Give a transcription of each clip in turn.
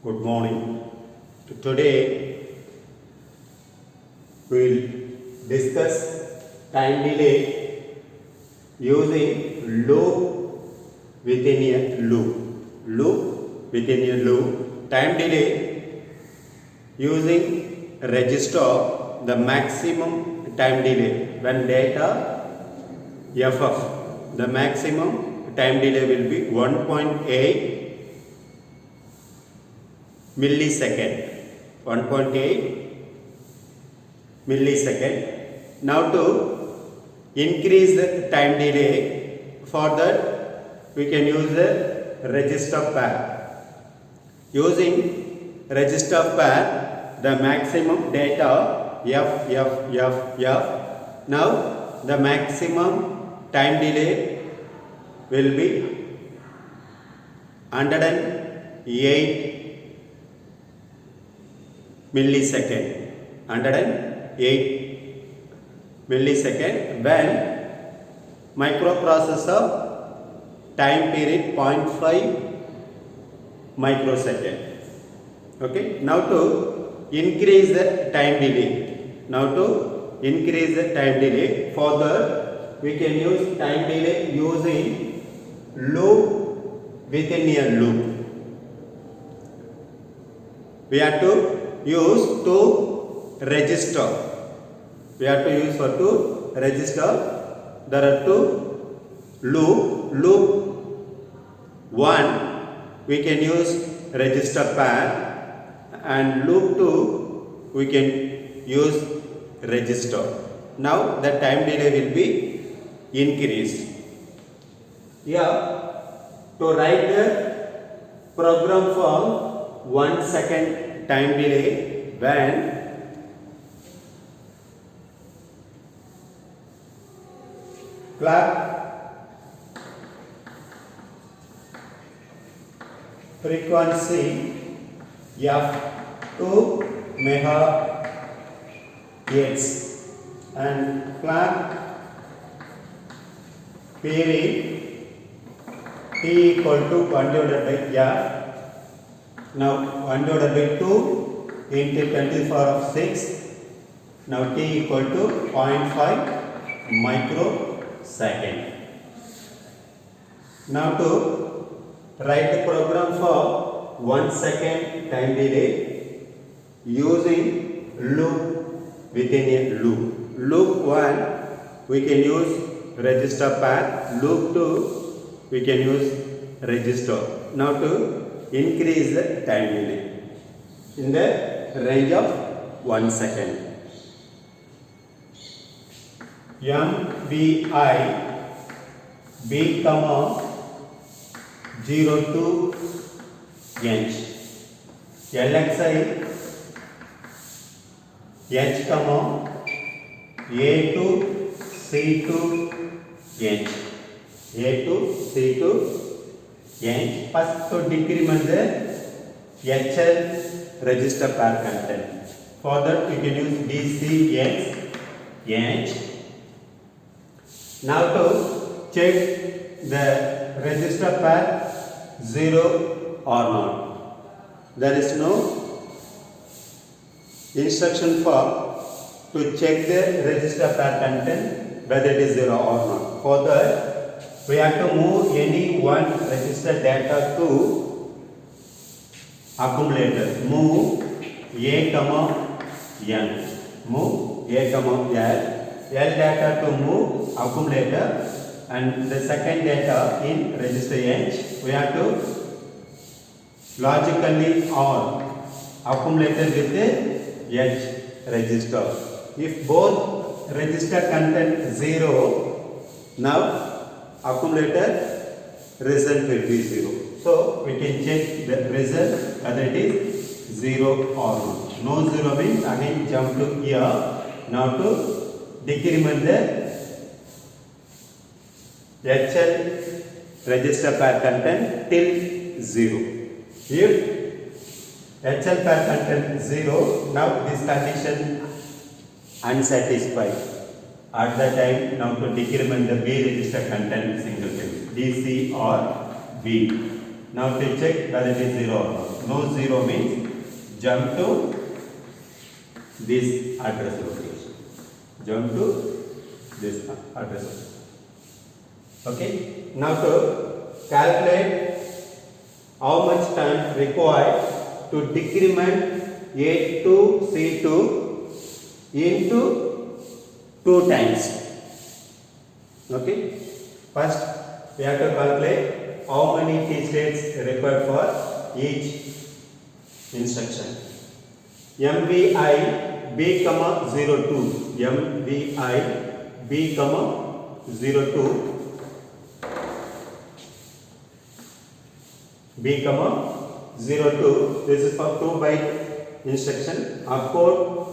Good morning. Today we will discuss time delay using loop within a loop. Loop within a loop. Time delay using register the maximum time delay when data FF. The maximum time delay will be 1.8 millisecond. 1.8 millisecond. Now to increase the time delay, for that we can use the register pair. Using register pair, the maximum data F. Now the maximum time delay will be 108 millisecond. 108 millisecond when microprocessor time period 0.5 microsecond. Okay. Now to increase the time delay. For that we can use time delay using loop within a loop. We have to use two register. For two register. There are two loop. Loop 1 we can use register pair, and loop 2 we can use register. Now the time delay will be increased. Here to write the program for 1 second time delay when clock frequency f 2 megahertz and clock period t equal to 1 divided by f. Now 1 divided by 2 into 10 to the power of 6. Now t equal to 0.5 microsecond. Now to write the program for 1 second time delay using loop within a loop. Loop 1 we can use register pair. Loop 2 we can use register. Now to increase the time delay in the range of 1 second. MVI B, 0 to H. LXI H, A to C to H. A to C to H. First to decrement the HL register pair content. For that you can use DCX H. Now to check the register pair 0 or not. There is no instruction for to check the register pair content whether it is 0 or not. For that we have to move any one register data to accumulator. Move A, N. Move A, L. L data to move accumulator, and the second data in register H we have to logically OR accumulator with the H register. If both register content 0, now accumulator result will be 0. So we can check the result whether it is 0 or not. No 0 means again jump to here. Now to decrement the HL register pair content till 0. If HL pair content 0, now this condition unsatisfied. At that time, now to decrement the B register content single phase, DC or B. Now to check whether it is 0 or not. No 0 means jump to this address location. Jump to this address location. Okay. Now to calculate how much time required to decrement A2 C2 into 2 times. Okay. First we have to calculate how many T states required for each instruction. MVI B, 02 MVI B, 02 B, 02. This is for 2 byte instruction. Upcode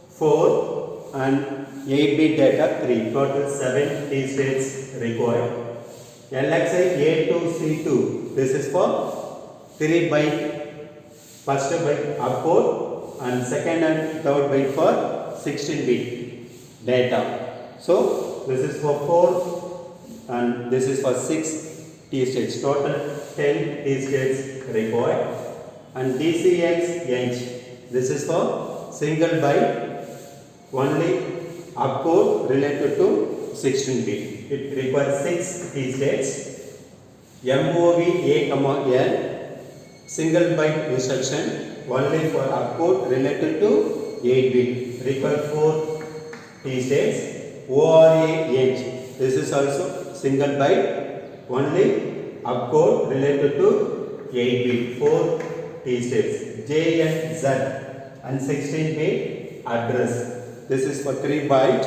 4 and 8 bit data 3. Total 7 T states required. LXI A2C2. This is for 3 byte. First byte upcode and second and third byte for 16 bit data. So this is for 4 and this is for 6 T states. Total 10 T states required. And DCX H. This is for single byte only upcode related to 16 bit. It requires 6 T states. MOV A, L single byte instruction only for upcode related to 8 bit. Require 4 T states. ORA H. This is also single byte only upcode related to 8 bit. 4 T states. JNZ and 16 bit address. This is for 3 byte.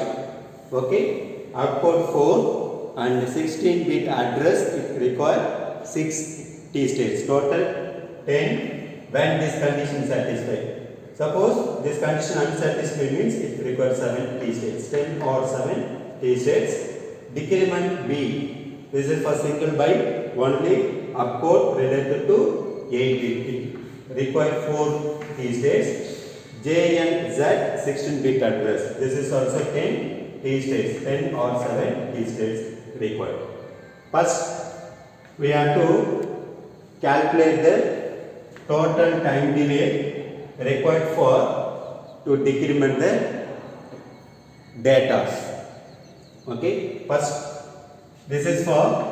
Okay. Upcode 4 and 16 bit address it require 6 T states. Total 10 when this condition is satisfied. Suppose this condition unsatisfied means it requires 7 T states. 10 or 7 T states. Decrement B. This is for single byte only upcode related to 8 bit. It requires 4 T states. JNZ 16 bit address. This is also 10 T states. 10 or 7 T states required. First we have to calculate the total time delay required for to decrement the data. Okay. First this is for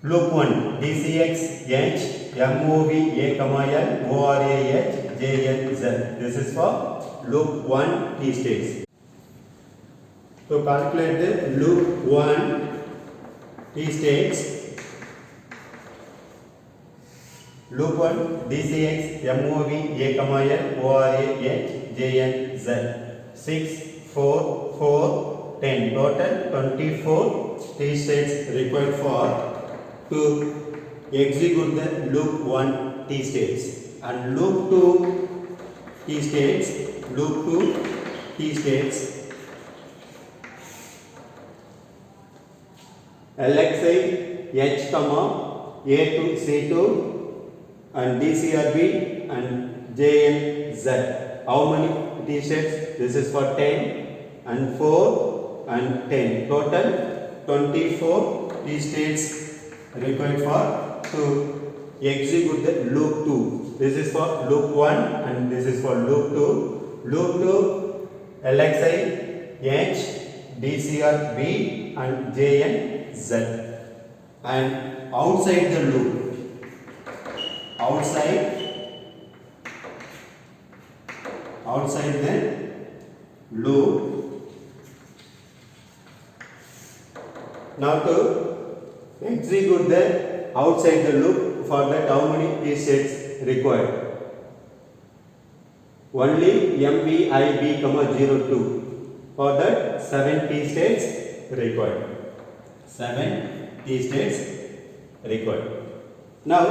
loop 1 DCX H MOV A, L ORA H JNZ. This is for loop 1 T states. To calculate the loop 1 T states, loop 1 DCX MOV A, L ORA H JNZ 6 4 4 10. Total 24 T states required for to execute the loop 1 T states. And loop 2 T states, loop 2 T states LXI H, A2 C2 and DCRB and JNZ. How many T states? This is for 10 and 4 and 10. Total 24 T states required for to execute the loop 2. This is for loop 1 and this is for loop 2. Loop 2 LXI H, DCRB and JNZ. And outside the loop, outside the loop. Now to execute the outside the loop, for that how many T states required? Only MVIB, 02. For that 7 T states required. 7 T states required. Now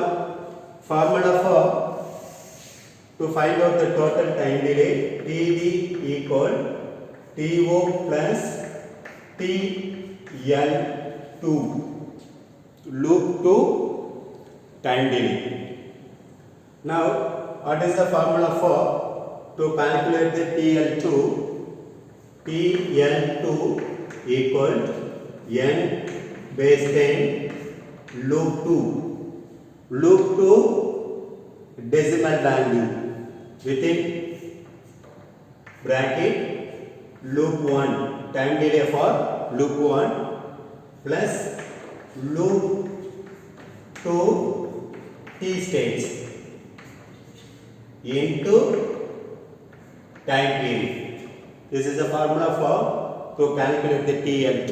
formula for to find out the total time delay, TD equal TO plus TL2 loop 2 time delay. Now what is the formula for to calculate the TL2? TL2 equal n base 10 loop 2 loop to decimal value within bracket loop 1 time delay for loop 1 plus loop to t states into time period. This is the formula for to calculate the TL2.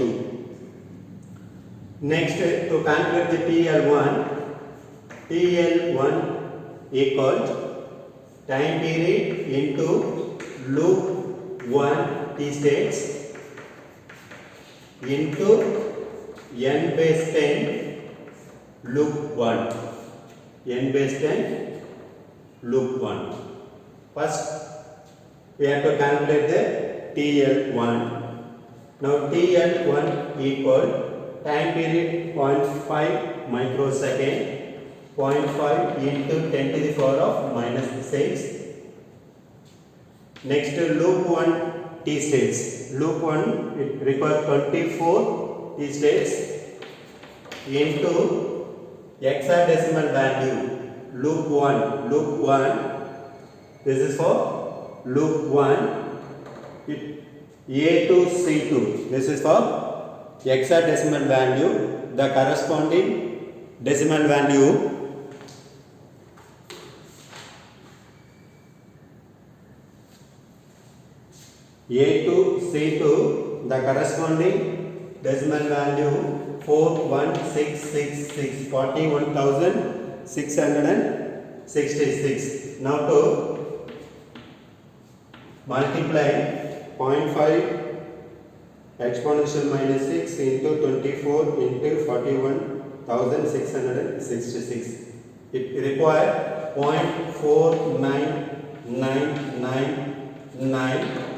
Next, to calculate the TL1 equals time period into loop 1 t states into n base 10 loop 1. n base 10 loop 1. First, we have to calculate the TL1. Now TL1 equal time period 0.5 microsecond, 0.5 into 10 to the power of minus 6. Next, loop 1 t states. Loop 1 it requires 24 t states into hexadecimal value. Loop 1. This is for loop 1. A to C2. This is for hexadecimal value. The corresponding decimal value A to C2, the corresponding decimal value 41666, 41,666. Now to multiply 0.5 exponential minus 6 into 24 into 41,666. It requires 0.4999.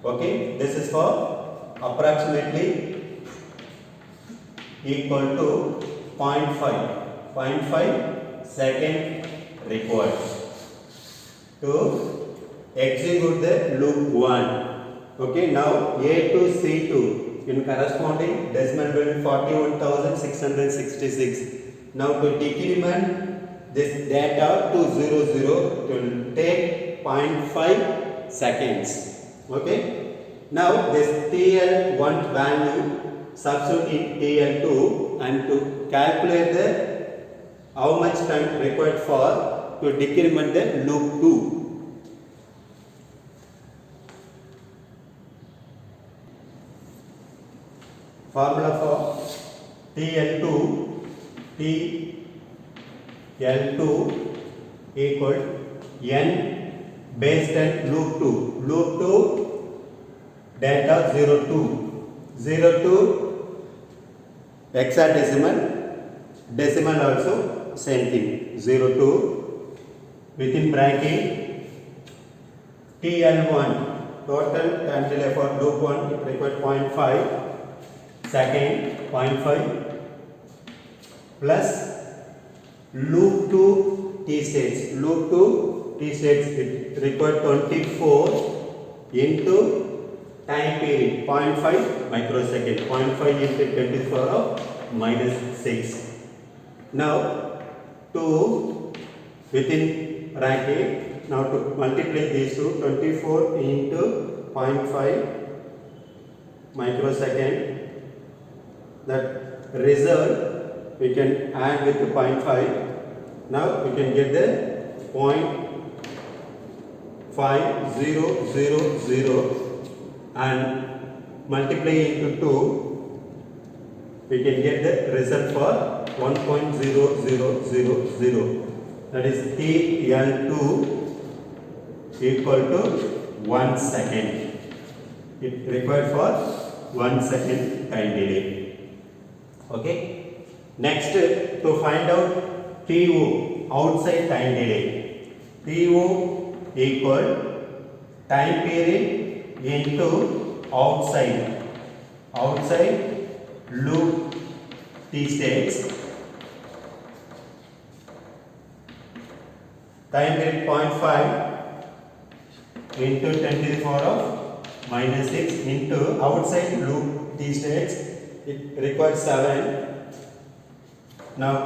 Okay, this is for approximately equal to 0.5 second required to execute the loop 1. Okay, now A to C2 in corresponding decimal value 41,666. Now to decrement this data to 00 it will take 0.5 seconds. Okay, now this TL1 value substitute in TL2 and to calculate the how much time required for to decrement the loop 2. Formula for TL2 equal n base 10 loop 2 data 02 hexadecimal decimal also same thing 02 within bracket TL1 total time delay for loop 1 it required 0.5 second 0.5 plus loop 2 t states it required 24 into time period 0.5 microsecond 0.5 into 10 to the power of minus 6. Now to within bracket now to multiply these two 24 into 0.5 microsecond, that result we can add with 0.5. Now we can get the 0.5000 and multiply into 2, we can get the result for 1.0000. That is TL2 equal to 1 second. It required for 1 second time delay. Okay. Next, to find out TO outside time delay. TO equal time period into outside loop t states time period 0.5 into 10 to the power of minus 6 into outside loop t states it requires 7. Now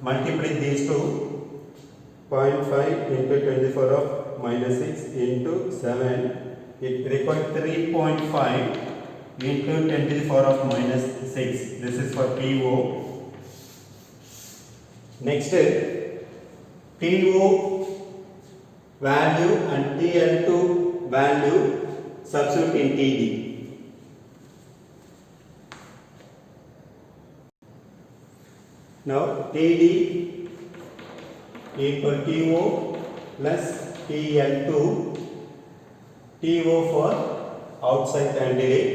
multiply these two. 0.5 into 24 of minus 6 into 7. It requires 3.5 into 10 to the power of minus 6. This is for TO. Next, TO value and TL2 value substitute in TD. Now TD equal TO plus TL2. TO for outside time delay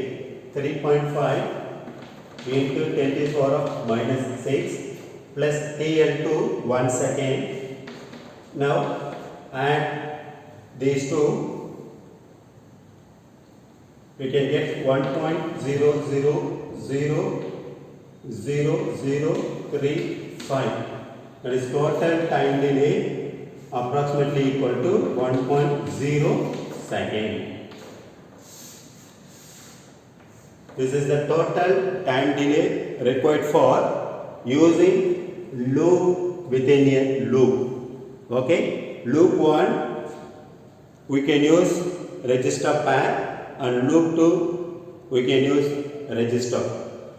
3.5 into 10 to the power of minus 6 plus TL2 1 second. Now add these two, we can get 1.000035. That is total time delay approximately equal to 1.0 second. This is the total time delay required for using loop within a loop. Okay, loop 1 we can use register pair and loop 2 we can use register.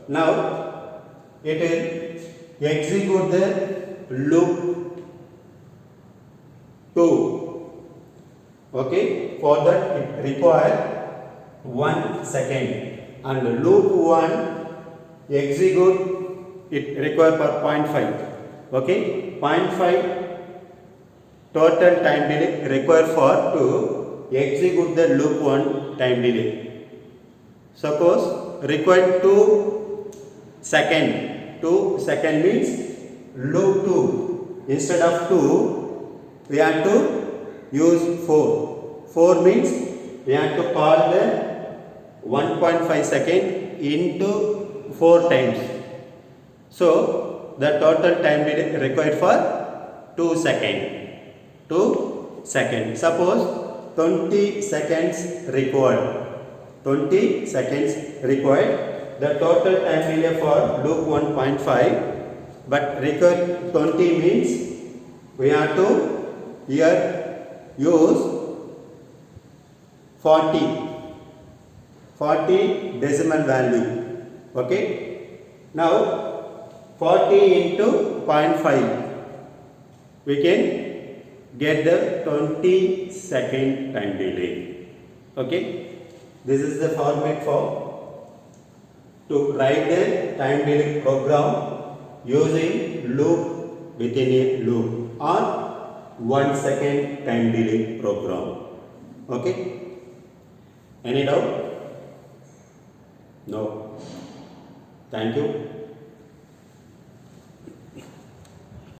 Now it will execute the loop 2. Okay, for that it requires 1 second, and loop 1 execute it require for 0.5. Okay, 0.5 total time delay required for to execute the loop 1 time delay. Suppose required 2 second. 2 second means loop 2 instead of 2 we have to use 4. 4 means we have to call the 1.5 second into 4 times. So the total time delay required for 2 seconds. 2 seconds. Suppose 20 seconds required. 20 seconds required. The total time delay for loop 1.5, but required 20 means we have to here use 40 decimal value. Okay, now 40 into 0.5 we can get the 20 second time delay. Okay, this is the format for to write the time delay program using loop within a loop or 1 second time delay program. Okay, any doubt? No. Thank you.